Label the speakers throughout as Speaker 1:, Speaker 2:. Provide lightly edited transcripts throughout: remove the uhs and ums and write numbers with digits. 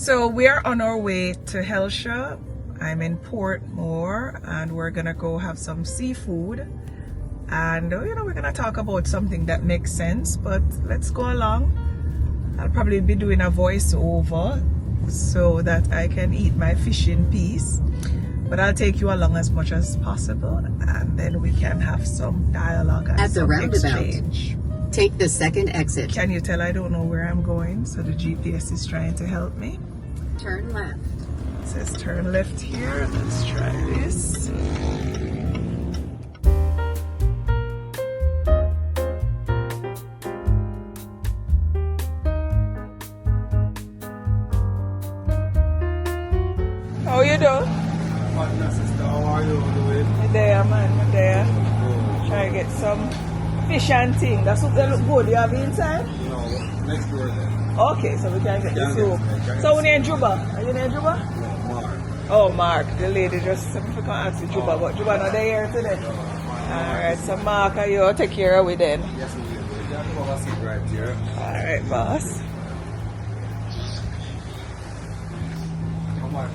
Speaker 1: So we're on our way to Helsha. I'm in Portmore and we're gonna go have some seafood. And we're gonna talk about something that makes sense, but let's go along. I'll probably be doing a voiceover so that I can eat my fish in peace. But I'll take you along as much as possible and then we can have some dialogue and some exchange.
Speaker 2: Take the second exit.
Speaker 1: Can you tell I don't know where I'm going? So the GPS is trying to help me.
Speaker 2: Turn left.
Speaker 1: It says turn left here. Let's try this. How you doing?
Speaker 3: How are you doing?
Speaker 1: I'm there, man. I'm there. Try to get some fish and thing. That's what they look good. You have it inside?
Speaker 3: No, next door then.
Speaker 1: Okay, so we can get the soup. So we need Juba. Are you near Juba?
Speaker 3: No, Mark.
Speaker 1: Oh, Mark. The lady just said if we can ask you Juba, but Juba not there today. Alright, so Mark, are you take care of it then?
Speaker 3: Yes, we will. We can have a seat right here.
Speaker 1: Alright, boss.
Speaker 3: Come on, I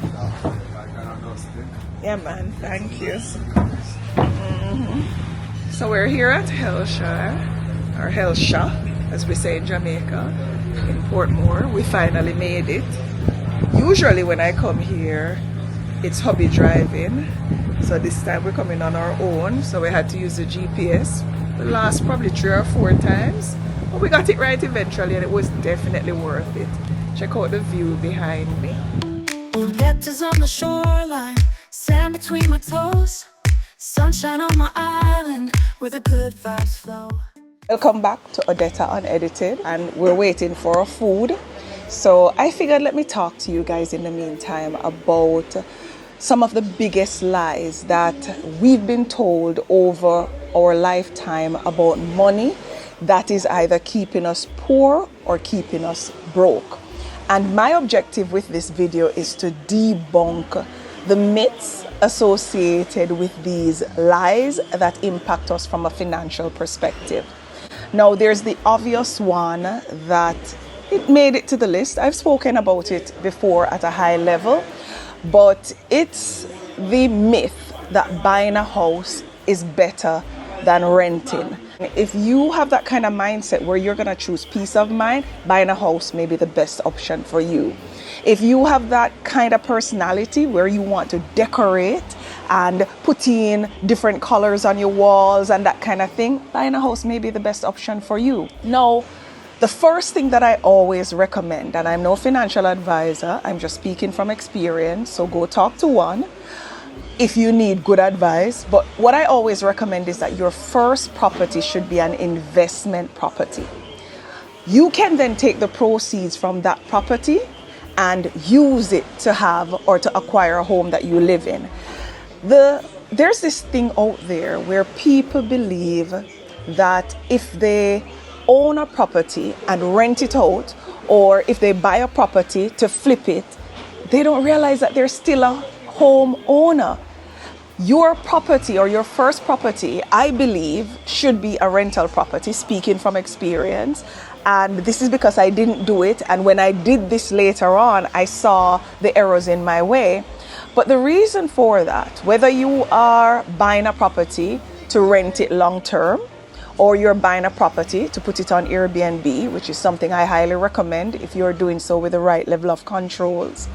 Speaker 3: cannot dust it.
Speaker 1: Yeah, man. Thank you. So we're here at Helsha, or Helsha, as we say in Jamaica, in Portmore. We finally made it. Usually when I come here, it's hubby driving. So this time we're coming on our own. So we had to use the GPS the last probably 3 or 4 times. But we got it right eventually and it was definitely worth it. Check out the view behind me.
Speaker 4: Letters on the shoreline, sand between my toes, sunshine on my island where the good vibes flow.
Speaker 1: Welcome back to Odetta Unedited, and we're waiting for our food. So I figured let me talk to you guys in the meantime about some of the biggest lies that we've been told over our lifetime about money that is either keeping us poor or keeping us broke. And my objective with this video is to debunk the myths associated with these lies that impact us from a financial perspective. Now, there's the obvious one that it made it to the list. I've spoken about it before at a high level, but it's the myth that buying a house is better than renting. If you have that kind of mindset where you're going to choose peace of mind, buying a house may be the best option for you. If you have that kind of personality where you want to decorate and put in different colors on your walls and that kind of thing, buying a house may be the best option for you. Now, the first thing that I always recommend, and I'm no financial advisor, I'm just speaking from experience, so go talk to one if you need good advice. But what I always recommend is that your first property should be an investment property. You can then take the proceeds from that property and use it to have or to acquire a home that you live in. There's this thing out there where people believe that if they own a property and rent it out, or if they buy a property to flip it, they don't realize that they're still a home owner. Your property or your first property, I believe, should be a rental property, speaking from experience. And this is because I didn't do it. And when I did this later on, I saw the errors in my way. But the reason for that, whether you are buying a property to rent it long term, or you're buying a property to put it on Airbnb, which is something I highly recommend if you're doing so with the right level of controls,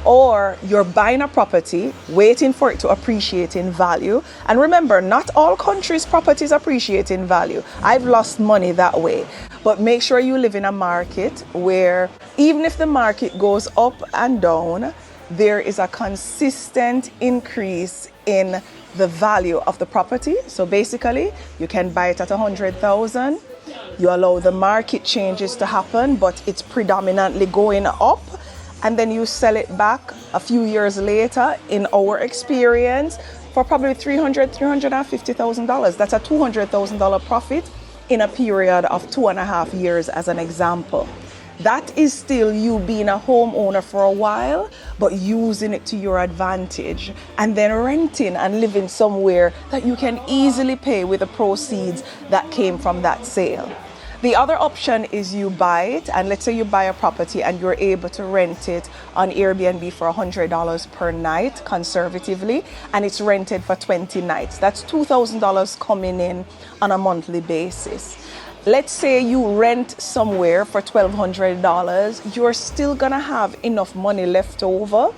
Speaker 1: or you're buying a property, waiting for it to appreciate in value. And remember, not all countries' properties appreciate in value. I've lost money that way. But make sure you live in a market where even if the market goes up and down, there is a consistent increase in the value of the property. So basically, you can buy it at 100,000. You allow the market changes to happen, but it's predominantly going up. And then you sell it back a few years later, in our experience, for probably $350,000. That's a $200,000 profit in a period of 2.5 years, as an example. That is still you being a homeowner for a while, but using it to your advantage, and then renting and living somewhere that you can easily pay with the proceeds that came from that sale. The other option is you buy it, and let's say you buy a property and you're able to rent it on Airbnb for $100 per night conservatively, and it's rented for 20 nights. That's $2,000 coming in on a monthly basis. Let's say you rent somewhere for $1,200, you're still gonna have enough money left over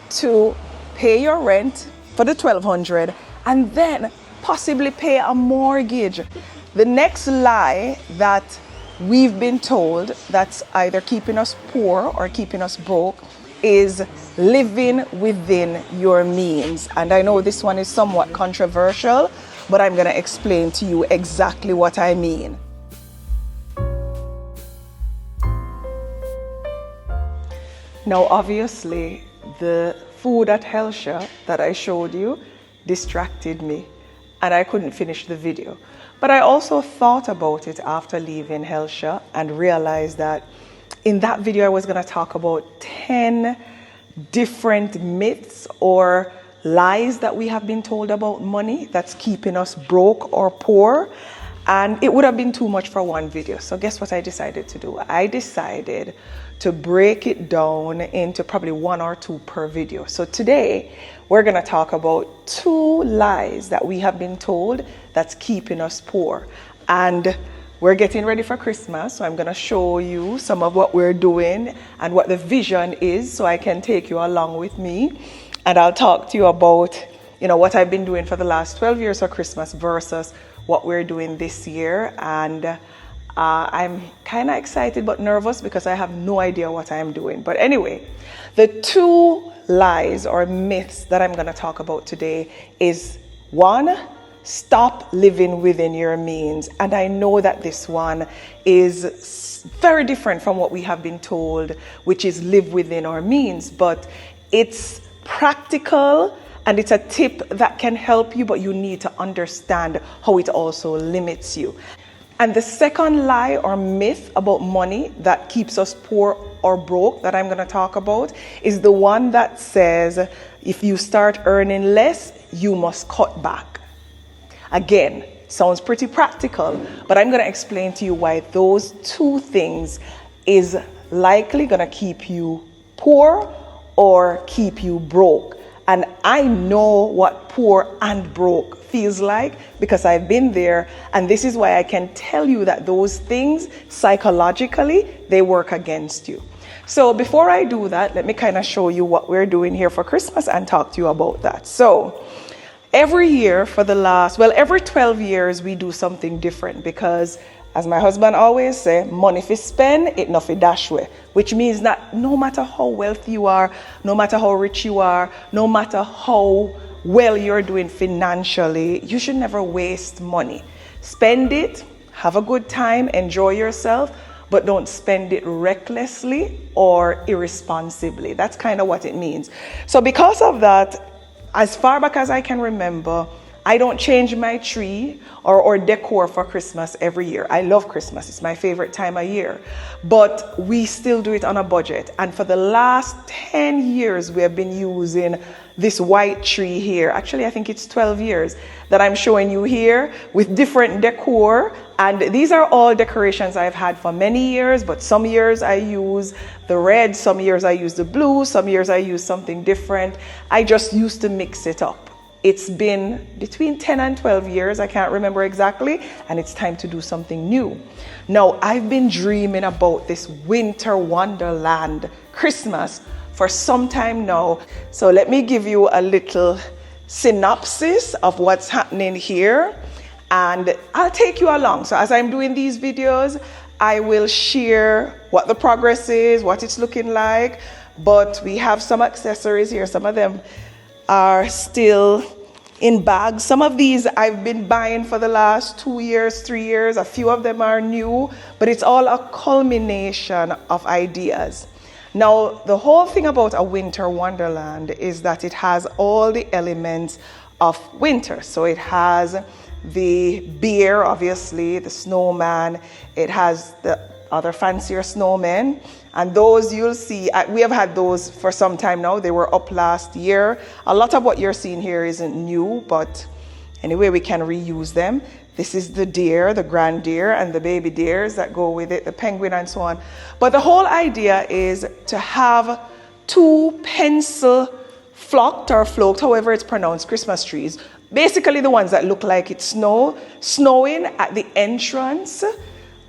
Speaker 1: to pay your rent for the $1,200 and then possibly pay a mortgage. The next lie that we've been told that's either keeping us poor or keeping us broke is living within your means. And I know this one is somewhat controversial, but I'm going to explain to you exactly what I mean. Now, obviously, the food at Helsha that I showed you distracted me and I couldn't finish the video. But I also thought about it after leaving Helsha and realized that in that video I was going to talk about 10 different myths or lies that we have been told about money that's keeping us broke or poor. And it would have been too much for one video. So guess what I decided to do? I decided to break it down into probably 1 or 2 per video. So today we're going to talk about 2 lies that we have been told that's keeping us poor. And we're getting ready for Christmas, so I'm going to show you some of what we're doing and what the vision is so I can take you along with me. And I'll talk to you about, what I've been doing for the last 12 years for Christmas versus what we're doing this year. And I'm kind of excited but nervous because I have no idea what I'm doing. But anyway, the 2 lies or myths that I'm going to talk about today is 1, stop living within your means. And I know that this one is very different from what we have been told, which is live within our means, but it's practical and it's a tip that can help you, but you need to understand how it also limits you. And the second lie or myth about money that keeps us poor or broke that I'm going to talk about is the one that says if you start earning less, you must cut back. Again, sounds pretty practical, but I'm going to explain to you why those 2 things is likely going to keep you poor or keep you broke. And I know what poor and broke feels like because I've been there. And this is why I can tell you that those things psychologically, they work against you. So before I do that, let me kind of show you what we're doing here for Christmas and talk to you about that. So every year every 12 years, we do something different because as my husband always say, money fi spend, it no fi dash way. Which means that no matter how wealthy you are, no matter how rich you are, no matter how well you're doing financially, you should never waste money. Spend it, have a good time, enjoy yourself, but don't spend it recklessly or irresponsibly. That's kind of what it means. So because of that, as far back as I can remember, I don't change my tree or decor for Christmas every year. I love Christmas. It's my favorite time of year. But we still do it on a budget. And for the last 10 years, we have been using this white tree here. Actually, I think it's 12 years that I'm showing you here with different decor. And these are all decorations I've had for many years, but some years I use the red, some years I use the blue, some years I use something different. I just used to mix it up. It's been between 10 and 12 years, I can't remember exactly, and it's time to do something new. Now, I've been dreaming about this winter wonderland Christmas for some time now. So let me give you a little synopsis of what's happening here, and I'll take you along. So as I'm doing these videos, I will share what the progress is, what it's looking like, but we have some accessories here. Some of them are still in bags. Some of these I've been buying for the last 2 years, 3 years. A few of them are new, but it's all a culmination of ideas. Now, the whole thing about a winter wonderland is that it has all the elements of winter. So it has the bear, obviously, the snowman. It has the other fancier snowmen. And those you'll see, we have had those for some time now. They were up last year. A lot of what you're seeing here isn't new, but Anyway, we can reuse them. This is the deer, the grand deer, and the baby deers that go with it, the penguin and so on. But the whole idea is to have 2 pencil flocked or flocked, however it's pronounced, Christmas trees. Basically the ones that look like it's snowing at the entrance,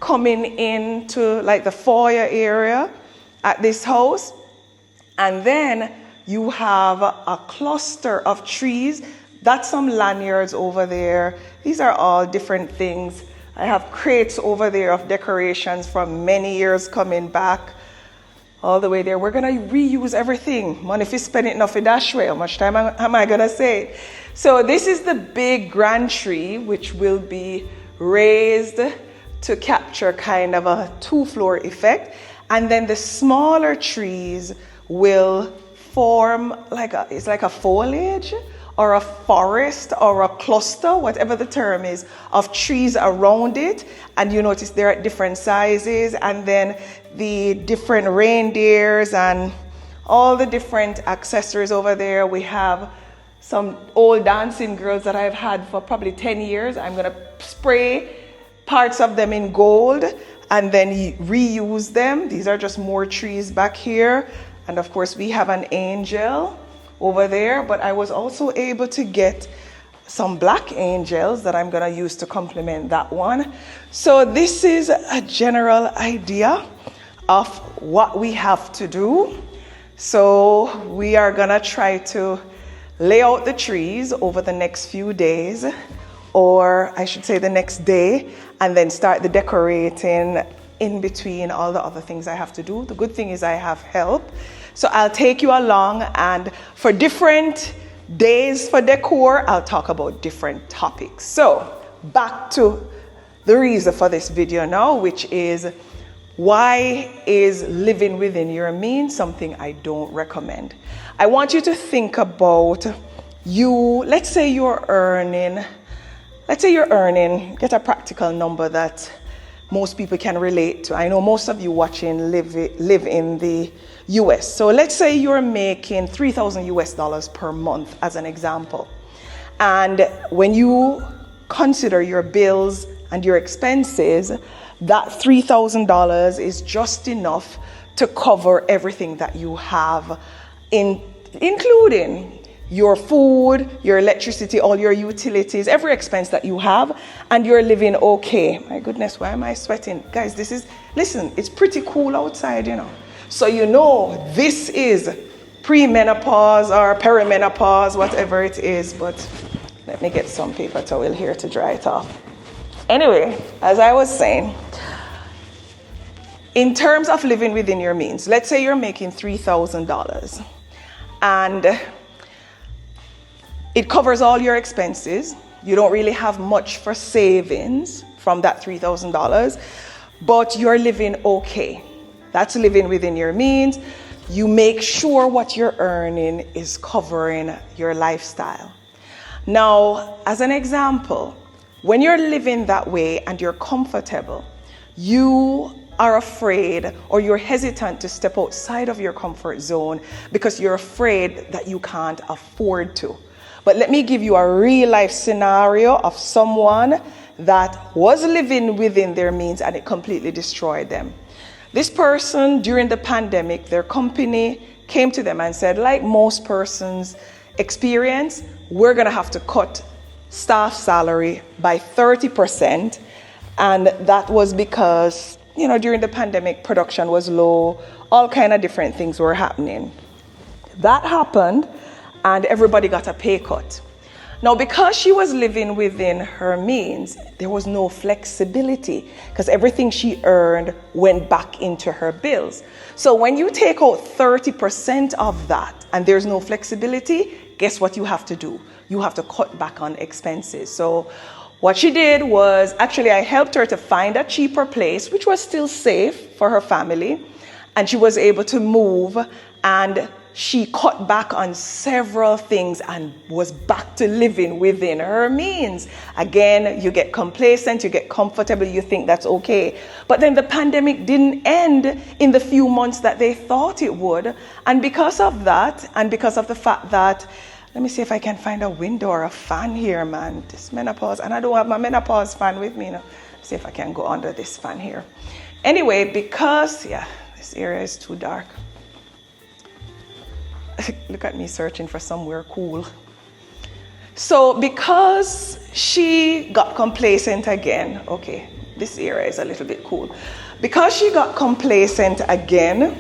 Speaker 1: coming into like the foyer area at this house. And then you have a cluster of trees. That's some lanyards over there. These are all different things. I have crates over there of decorations from many years coming back all the way there. We're gonna reuse everything. Man, if you spend it enough in that way, how much time am I gonna say? So this is the big grand tree, which will be raised to capture kind of a 2-floor effect. And then the smaller trees will form it's like a foliage or a forest or a cluster, whatever the term is, of trees around it. And you notice they're at different sizes, and then the different reindeers and all the different accessories over there. We have some old dancing girls that I've had for probably 10 years. I'm gonna spray parts of them in gold and then reuse them. These are just more trees back here. And of course we have an angel over there, but I was also able to get some black angels that I'm gonna use to complement that one. So this is a general idea of what we have to do. So we are gonna try to lay out the trees over the next few days, or I should say the next day, and then start the decorating in between all the other things I have to do. The good thing is I have help. So I'll take you along, and for different days for decor, I'll talk about different topics. So back to the reason for this video now, which is why is living within your means something I don't recommend? I want you to think about let's say you're earning, get a practical number that most people can relate to. I know most of you watching live in the US. So let's say you're making $3,000 per month as an example. And when you consider your bills and your expenses, that $3,000 is just enough to cover everything that you have, including your food, your electricity, all your utilities, every expense that you have, and you're living okay. My goodness, why am I sweating? Guys, listen, it's pretty cool outside, you know. So you know this is pre-menopause or perimenopause, whatever it is, but let me get some paper towel here to dry it off. Anyway, as I was saying, in terms of living within your means, let's say you're making $3,000 and it covers all your expenses. You don't really have much for savings from that $3,000, but you're living okay. That's living within your means. You make sure what you're earning is covering your lifestyle. Now, as an example, when you're living that way and you're comfortable, you are afraid or you're hesitant to step outside of your comfort zone because you're afraid that you can't afford to. But let me give you a real life scenario of someone that was living within their means and it completely destroyed them. This person, during the pandemic, their company came to them and said, like most persons experience, we're going to have to cut staff salary by 30%. And that was because, during the pandemic, production was low, all kind of different things were happening. That happened, and everybody got a pay cut. Now, because she was living within her means, there was no flexibility because everything she earned went back into her bills. So when you take out 30% of that and there's no flexibility, guess what you have to do? You have to cut back on expenses. So what she did was, actually, I helped her to find a cheaper place, which was still safe for her family. And she was able to move, and she cut back on several things and was back to living within her means. Again, you get complacent, you get comfortable, you think that's okay. But then the pandemic didn't end in the few months that they thought it would. And because of that, and because of the fact that Let me see if I can find a window or a fan here, man. This menopause, and I don't have my menopause fan with me, you know. See if I can go under this fan here. Anyway, because, yeah, this area is too dark. Look at me searching for somewhere cool. So because she got complacent again, okay, this area is a little bit cool. Because she got complacent again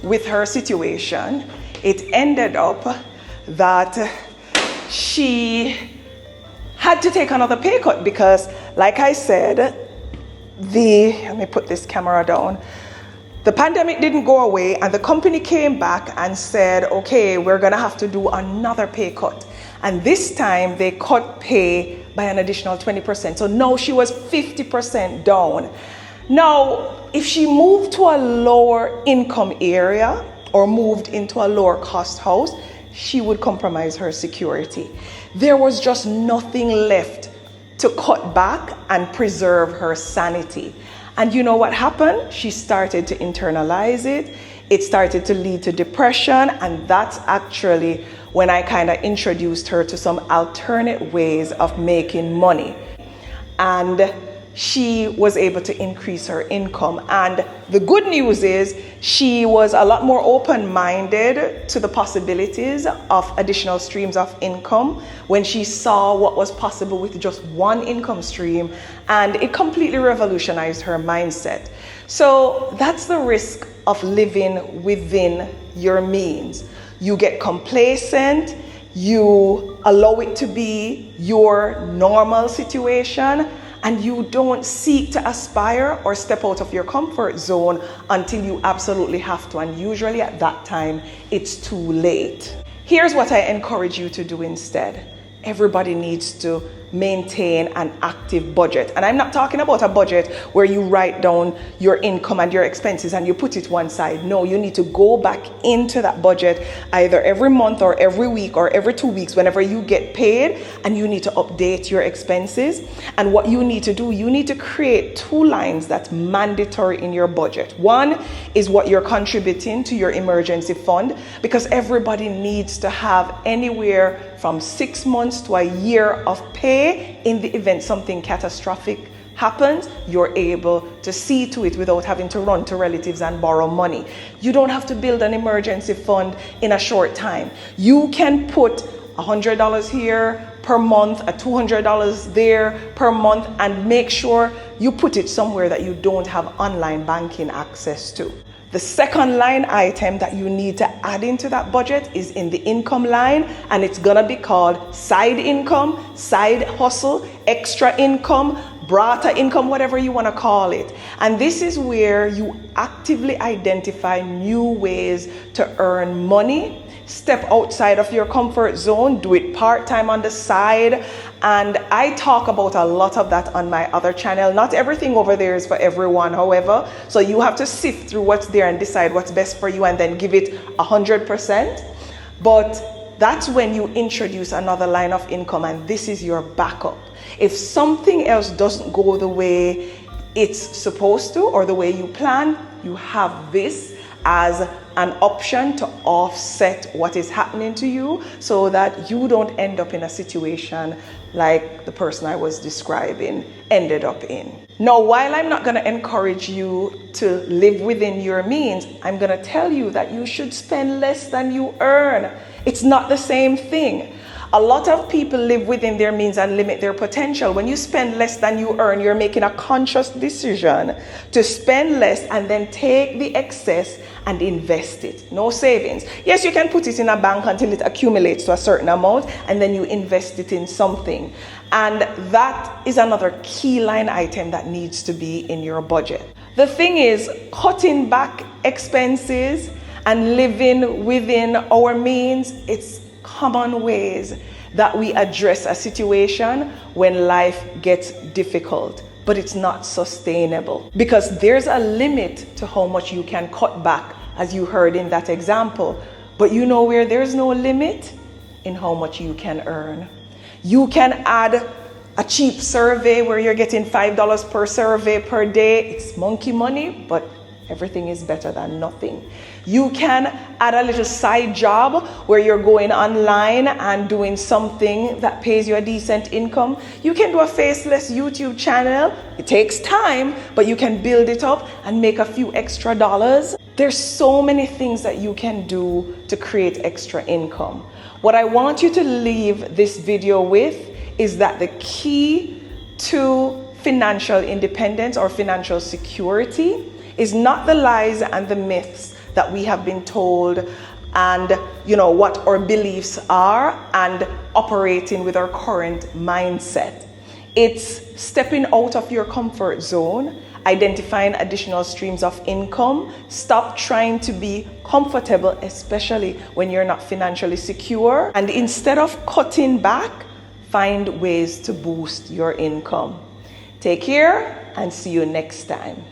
Speaker 1: with her situation, it ended up that she had to take another pay cut because, like I said, let me put this camera down. The pandemic didn't go away and the company came back and said, okay, we're gonna have to do another pay cut. And this time they cut pay by an additional 20%. So now she was 50% down. Now, if she moved to a lower income area or moved into a lower cost house, she would compromise her security. There was just nothing left to cut back and preserve her sanity. And you know what happened? She started to internalize it. It started to lead to depression. And that's actually when I kind of introduced her to some alternate ways of making money. And she was able to increase her income. And the good news is she was a lot more open-minded to the possibilities of additional streams of income when she saw what was possible with just one income stream, and it completely revolutionized her mindset. So that's the risk of living within your means. You get complacent, you allow it to be your normal situation, and you don't seek to aspire or step out of your comfort zone until you absolutely have to. And usually at that time, it's too late. Here's what I encourage you to do instead. Everybody needs to maintain an active budget. And I'm not talking about a budget where you write down your income and your expenses and you put it one side. No, you need to go back into that budget either every month or every week or every 2 weeks whenever you get paid, and you need to update your expenses. And what you need to do, you need to create 2 lines that's mandatory in your budget. One is what you're contributing to your emergency fund, because everybody needs to have anywhere from 6 months to a year of pay in the event something catastrophic happens. You're able to see to it without having to run to relatives and borrow money. You don't have to build an emergency fund in a short time. You can put $100 here per month, $200 there per month, and make sure you put it somewhere that you don't have online banking access to. The second line item that you need to add into that budget is in the income line, and it's gonna be called side income, side hustle, extra income, brata income, whatever you wanna call it. And this is where you actively identify new ways to earn money. Step outside of your comfort zone, do it part-time on the side. And I talk about a lot of that on my other channel. Not everything over there is for everyone, however. So you have to sift through what's there and decide what's best for you and then give it 100%. But that's when you introduce another line of income, and this is your backup. If something else doesn't go the way it's supposed to or the way you plan, you have this as an option to offset what is happening to you so that you don't end up in a situation like the person I was describing ended up in. Now, while I'm not going to encourage you to live within your means, I'm going to tell you that you should spend less than you earn. It's not the same thing. A lot of people live within their means and limit their potential. When you spend less than you earn, you're making a conscious decision to spend less and then take the excess and invest it. No savings. Yes, you can put it in a bank until it accumulates to a certain amount, and then you invest it in something. And that is another key line item that needs to be in your budget. The thing is, cutting back expenses and living within our means, it's common ways that we address a situation when life gets difficult, but it's not sustainable because there's a limit to how much you can cut back, as you heard in that example. But you know where there's no limit? In how much you can earn. You can add a cheap survey where you're getting $5 per survey per day. It's monkey money, but everything is better than nothing. You can add a little side job where you're going online and doing something that pays you a decent income. You can do a faceless YouTube channel. It takes time, but you can build it up and make a few extra dollars. There's so many things that you can do to create extra income. What I want you to leave this video with is that the key to financial independence or financial security is not the lies and the myths that we have been told and what our beliefs are and operating with our current mindset. It's stepping out of your comfort zone, identifying additional streams of income. Stop trying to be comfortable, especially when you're not financially secure. And instead of cutting back, find ways to boost your income. Take care and see you next time.